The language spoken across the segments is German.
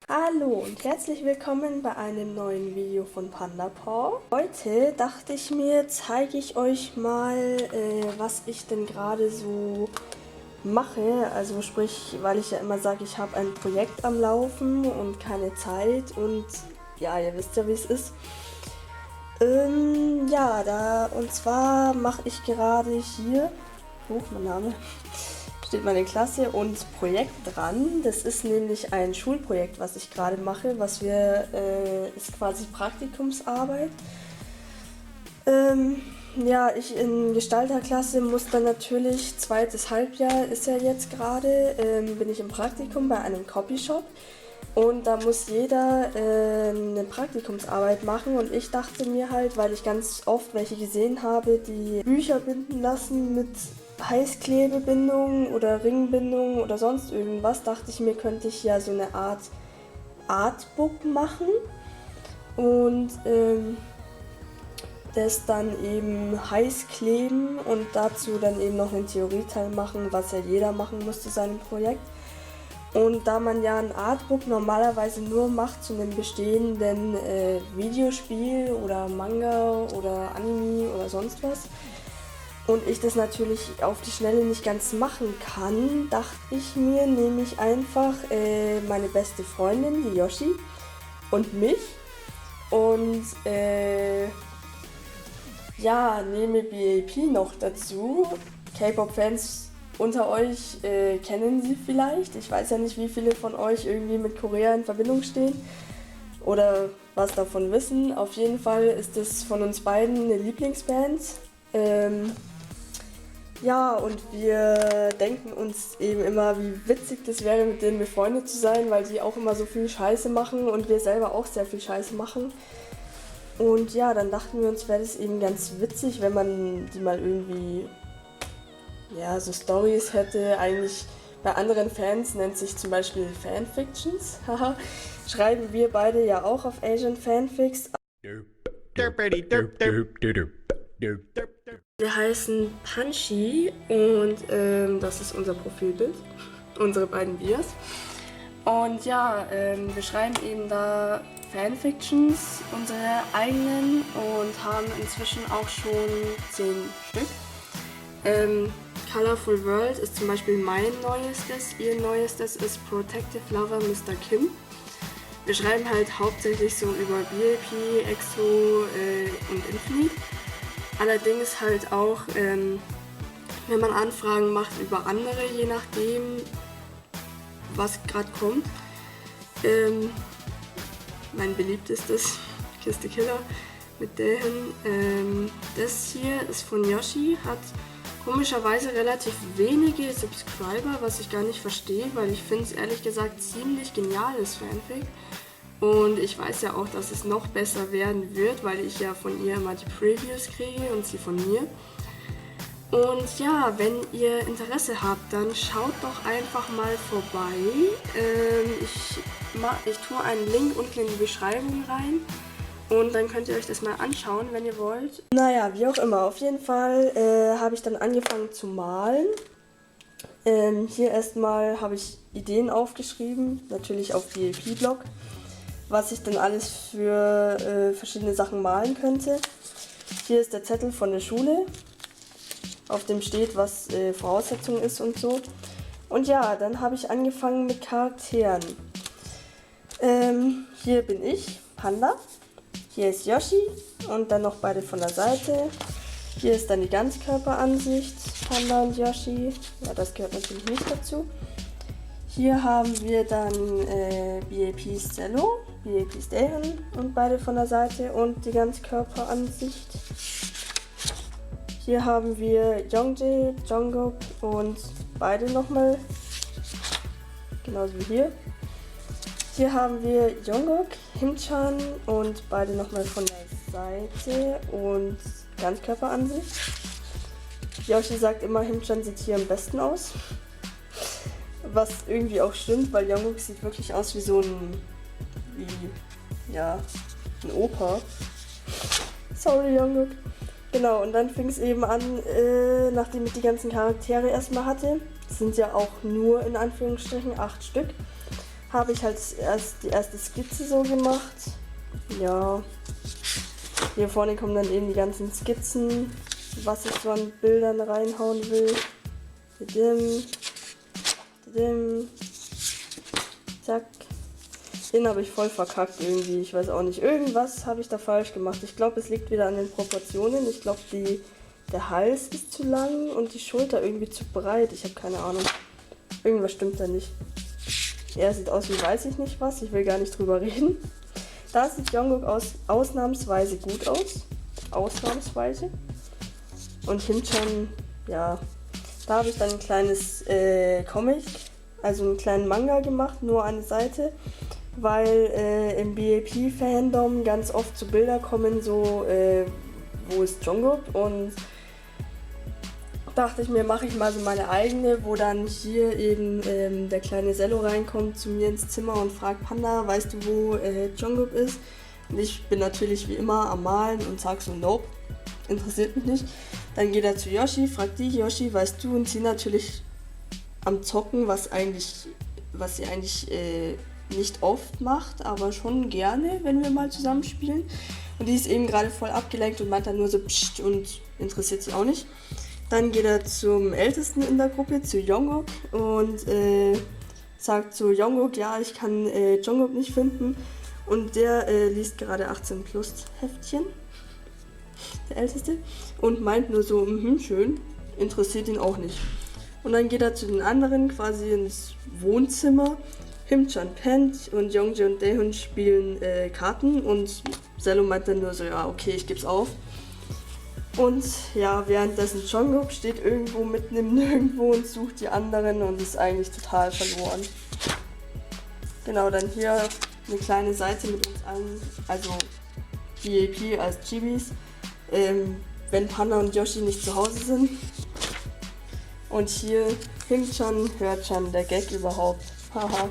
Hallo und herzlich willkommen bei einem neuen Video von PandaPaw. Heute dachte ich mir, zeige ich euch mal, was ich denn gerade so mache. Also sprich, weil ich ja immer sage, ich habe ein Projekt am Laufen und keine Zeit und ja, ihr wisst ja, wie es ist. Und zwar mache ich gerade hier, mein Name, steht meine Klasse und Projekt dran. Das ist nämlich ein Schulprojekt, was ich gerade mache, ist quasi Praktikumsarbeit. Ich in Gestalterklasse muss dann natürlich, zweites Halbjahr ist ja jetzt gerade, bin ich im Praktikum bei einem Copyshop. Und da muss jeder eine Praktikumsarbeit machen und ich dachte mir halt, weil ich ganz oft welche gesehen habe, die Bücher binden lassen mit Heißklebebindung oder Ringbindung oder sonst irgendwas, dachte ich mir, könnte ich ja so eine Art Artbook machen und das dann eben heiß kleben und dazu dann eben noch einen Theorieteil machen, was ja jeder machen muss zu seinem Projekt. Und da man ja ein Artbook normalerweise nur macht zu einem bestehenden Videospiel oder Manga oder Anime oder sonst was und ich das natürlich auf die Schnelle nicht ganz machen kann, dachte ich mir, nehme ich einfach meine beste Freundin, die Yoshi, und mich und nehme BAP noch dazu. K-Pop-Fans unter euch kennen sie vielleicht. Ich weiß ja nicht, wie viele von euch irgendwie mit Korea in Verbindung stehen oder was davon wissen. Auf jeden Fall ist es von uns beiden eine Lieblingsband. Und wir denken uns eben immer, wie witzig das wäre, mit denen befreundet zu sein, weil die auch immer so viel Scheiße machen und wir selber auch sehr viel Scheiße machen. Und ja, dann dachten wir uns, wäre das eben ganz witzig, wenn man die mal irgendwie so Stories hätte. Eigentlich bei anderen Fans nennt sich zum Beispiel Fanfictions. Schreiben wir beide ja auch auf Asian Fanfics. Wir heißen Punchy und das ist unser Profilbild, unsere beiden Bios. Und ja, wir schreiben eben da Fanfictions, unsere eigenen, und haben inzwischen auch schon 10 Stück. Colorful World ist zum Beispiel mein neuestes, ihr neuestes ist Protective Lover Mr. Kim. Wir schreiben halt hauptsächlich so über BAP, EXO und Infinite. Allerdings halt auch, wenn man Anfragen macht über andere, je nachdem, was gerade kommt. Mein beliebtestes, Kiss the Killer, mit denen. Das hier ist von Yoshi, hat komischerweise relativ wenige Subscriber, was ich gar nicht verstehe, weil ich finde es ehrlich gesagt ziemlich geniales Fanfic. Und ich weiß ja auch, dass es noch besser werden wird, weil ich ja von ihr immer die Previews kriege und sie von mir. Und ja, wenn ihr Interesse habt, dann schaut doch einfach mal vorbei. Ich tue einen Link unten in die Beschreibung rein. Und dann könnt ihr euch das mal anschauen, wenn ihr wollt. Naja, wie auch immer. Auf jeden Fall habe ich dann angefangen zu malen. Hier erstmal habe ich Ideen aufgeschrieben, natürlich auf BAP-Blog, was ich dann alles für verschiedene Sachen malen könnte. Hier ist der Zettel von der Schule, auf dem steht, was Voraussetzung ist und so. Und ja, dann habe ich angefangen mit Charakteren. Hier bin ich, Panda. Hier ist Yoshi und dann noch beide von der Seite. Hier ist dann die Ganzkörperansicht, Panda und Yoshi. Ja, das gehört natürlich nicht dazu. Hier haben wir dann BAP's Cello, BAP's Daehan und beide von der Seite und die Ganzkörperansicht. Hier haben wir Youngjae, Jungkook und beide nochmal, genauso wie hier. Hier haben wir Jungkook, Himchan und beide nochmal von der Seite und Ganzkörperansicht. Yoshi sagt immer, Himchan sieht hier am besten aus. Was irgendwie auch stimmt, weil Jungkook sieht wirklich aus wie so ein wie, ja, ein Opa. Sorry, Jungkook. Genau, und dann fing es eben an, nachdem ich die ganzen Charaktere erstmal hatte, das sind ja auch nur in Anführungsstrichen 8 Stück, habe ich halt erst die erste Skizze so gemacht. Ja, hier vorne kommen dann eben die ganzen Skizzen, was ich so an Bildern reinhauen will. Zack. Den habe ich voll verkackt irgendwie, ich weiß auch nicht. Irgendwas habe ich da falsch gemacht. Ich glaube, es liegt wieder an den Proportionen. Ich glaube, der Hals ist zu lang und die Schulter irgendwie zu breit. Ich habe keine Ahnung. Irgendwas stimmt da nicht. Er sieht aus wie weiß ich nicht was. Ich will gar nicht drüber reden. Da sieht Jungkook ausnahmsweise gut aus. Ausnahmsweise. Und Himchan, ja, da habe ich dann ein kleines Comic, also einen kleinen Manga gemacht, nur eine Seite. Weil im BAP-Fandom ganz oft so Bilder kommen, so wo ist Jungkook, und dachte ich mir, mache ich mal so meine eigene, wo dann hier eben der kleine Zello reinkommt zu mir ins Zimmer und fragt: Panda, weißt du, wo Jungkook ist? Und ich bin natürlich wie immer am Malen und sag so: Nope, interessiert mich nicht. Dann geht er zu Yoshi, fragt die: Yoshi, weißt du? Und sie natürlich am Zocken, was sie eigentlich nicht oft macht, aber schon gerne, wenn wir mal zusammen spielen. Und die ist eben gerade voll abgelenkt und meint dann nur so Psst und interessiert sich auch nicht. Dann geht er zum Ältesten in der Gruppe, zu Jungkook, und sagt zu Jungkook: ja, ich kann Jungkook nicht finden. Und der liest gerade 18 Plus Heftchen, der Älteste, und meint nur so: schön, interessiert ihn auch nicht. Und dann geht er zu den anderen quasi ins Wohnzimmer. Himchan pennt und Youngjae und Daehoon spielen Karten, und Zello meint dann nur so: ja, okay, ich geb's auf. Und ja, währenddessen Jungkook steht irgendwo mitten im Nirgendwo und sucht die anderen und ist eigentlich total verloren. Genau, dann hier eine kleine Seite mit uns allen, also BAP als Chibis, wenn Panda und Yoshi nicht zu Hause sind. Und hier Himchan, Hörchan, der Gag überhaupt. Haha.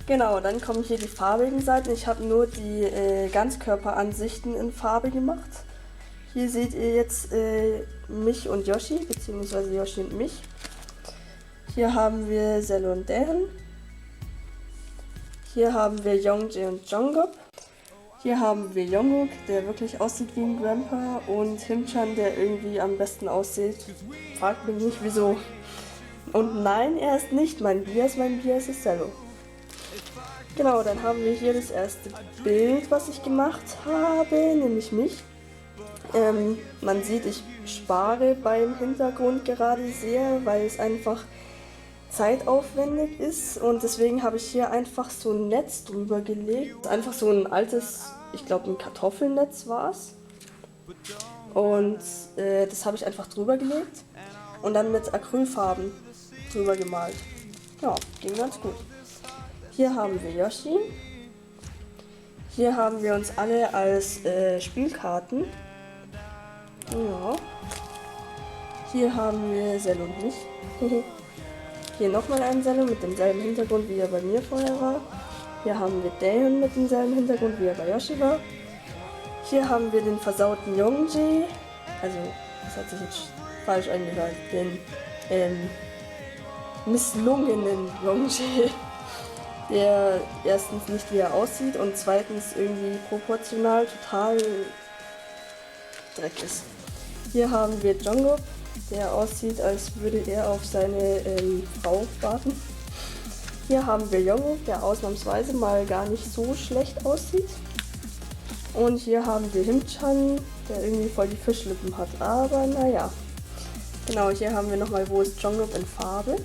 Genau, dann kommen hier die farbigen Seiten. Ich habe nur die Ganzkörperansichten in Farbe gemacht. Hier seht ihr jetzt mich und Yoshi, beziehungsweise Yoshi und mich. Hier haben wir Zello und Daehoon. Hier haben wir Youngjae und Jungkook. Hier haben wir Jungkook, der wirklich aussieht wie ein Grandpa, und Himchan, der irgendwie am besten aussieht. Fragt mich nicht wieso. Und nein, er ist nicht mein Bias ist Zello. Genau, dann haben wir hier das erste Bild, was ich gemacht habe, nämlich mich. Man sieht, ich spare beim Hintergrund gerade sehr, weil es einfach zeitaufwendig ist, und deswegen habe ich hier einfach so ein Netz drüber gelegt. Einfach so ein altes, ich glaube ein Kartoffelnetz war es. Und das habe ich einfach drüber gelegt und dann mit Acrylfarben drüber gemalt. Ja, ging ganz gut. Hier haben wir Yoshi. Hier haben wir uns alle als Spielkarten. Ja. Hier haben wir Zello und mich. Hier nochmal ein Zello mit demselben Hintergrund, wie er bei mir vorher war. Hier haben wir Daehoon mit demselben Hintergrund, wie er bei Yoshi war. Hier haben wir den versauten Youngjae. Also, das hat sich jetzt falsch angehört. Den misslungenen Youngjae. Der erstens nicht wie er aussieht und zweitens irgendwie proportional total Dreck ist. Hier haben wir Jungkook, der aussieht, als würde er auf seine Frau warten. Hier haben wir Jungkook, der ausnahmsweise mal gar nicht so schlecht aussieht. Und hier haben wir Himchan, der irgendwie voll die Fischlippen hat, aber naja. Genau, hier haben wir nochmal, wo ist Jungkook in Farbe.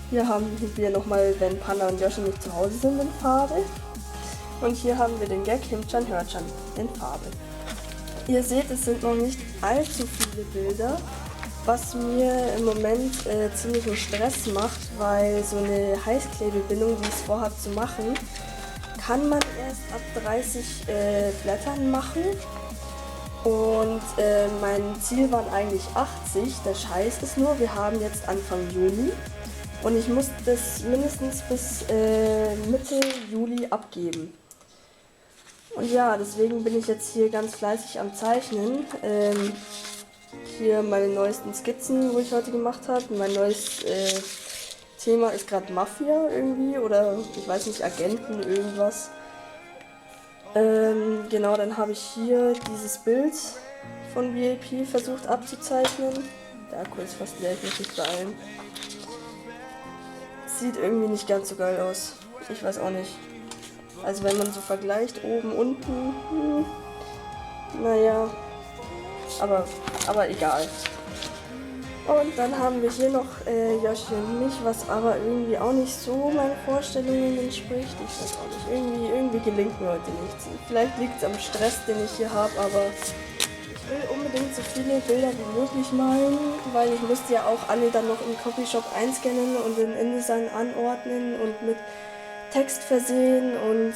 Hier haben wir nochmal, wenn Panda und Yoshi nicht zu Hause sind, in Farbe. Und hier haben wir den Gag Himchan, Hörchan in Farbe. Ihr seht, es sind noch nicht allzu viele Bilder, was mir im Moment ziemlichen Stress macht, weil so eine Heißklebebindung, wie ich es vorhabe zu machen, kann man erst ab 30 Blättern machen. Und mein Ziel waren eigentlich 80. Der Scheiß ist nur, wir haben jetzt Anfang Juni. Und ich muss das mindestens bis Mitte Juli abgeben. Und ja, deswegen bin ich jetzt hier ganz fleißig am Zeichnen. Hier meine neuesten Skizzen, wo ich heute gemacht habe. Mein neues Thema ist gerade Mafia irgendwie oder ich weiß nicht, Agenten, irgendwas. Genau, dann habe ich hier dieses Bild von VIP versucht abzuzeichnen. Der Akku ist fast leer, ich muss mich beeilen. Sieht irgendwie nicht ganz so geil aus. Ich weiß auch nicht. Also wenn man so vergleicht, oben, unten, naja, aber egal. Und dann haben wir hier noch Yoshi und mich, was aber irgendwie auch nicht so meinen Vorstellungen entspricht. Ich weiß auch nicht, irgendwie gelingt mir heute nichts. Vielleicht liegt es am Stress, den ich hier habe, aber ich will unbedingt so viele Bilder wie möglich malen, weil ich musste ja auch alle dann noch im Copyshop einscannen und in InDesign anordnen und mit Text versehen und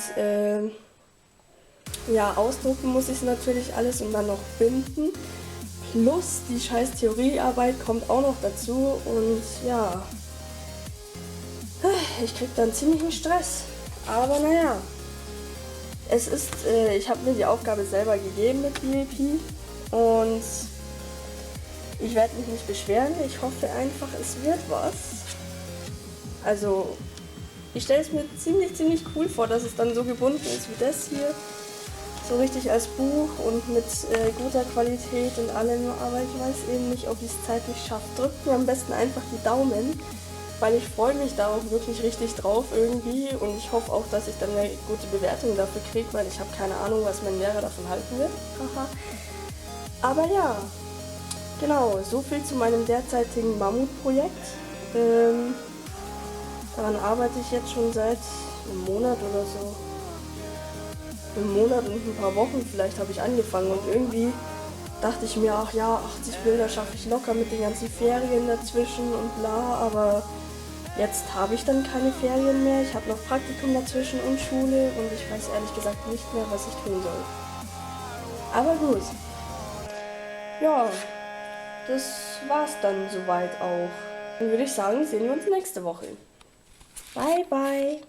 ja, ausdrucken muss ich es natürlich alles und dann noch binden. Plus die scheiß Theoriearbeit kommt auch noch dazu und ja, ich krieg dann ziemlichen Stress. Aber naja, es ist, ich habe mir die Aufgabe selber gegeben mit VIP und ich werde mich nicht beschweren. Ich hoffe einfach, es wird was. Also, ich stelle es mir ziemlich cool vor, dass es dann so gebunden ist wie das hier. So richtig als Buch und mit guter Qualität und allem, aber ich weiß eben nicht, ob ich es zeitlich schaffe. Drückt mir am besten einfach die Daumen, weil ich freue mich da auch wirklich richtig drauf irgendwie und ich hoffe auch, dass ich dann eine gute Bewertung dafür kriege, weil ich habe keine Ahnung, was mein Lehrer davon halten wird. Haha. Aber ja, genau, so viel zu meinem derzeitigen Mammutprojekt. Daran arbeite ich jetzt schon seit einem Monat oder so. Einen Monat und ein paar Wochen vielleicht habe ich angefangen und irgendwie dachte ich mir, ach ja, 80 Bilder schaffe ich locker mit den ganzen Ferien dazwischen und bla, aber jetzt habe ich dann keine Ferien mehr, ich habe noch Praktikum dazwischen und Schule und ich weiß ehrlich gesagt nicht mehr, was ich tun soll. Aber gut. Ja, das war's dann soweit auch. Dann würde ich sagen, sehen wir uns nächste Woche. Bye, bye.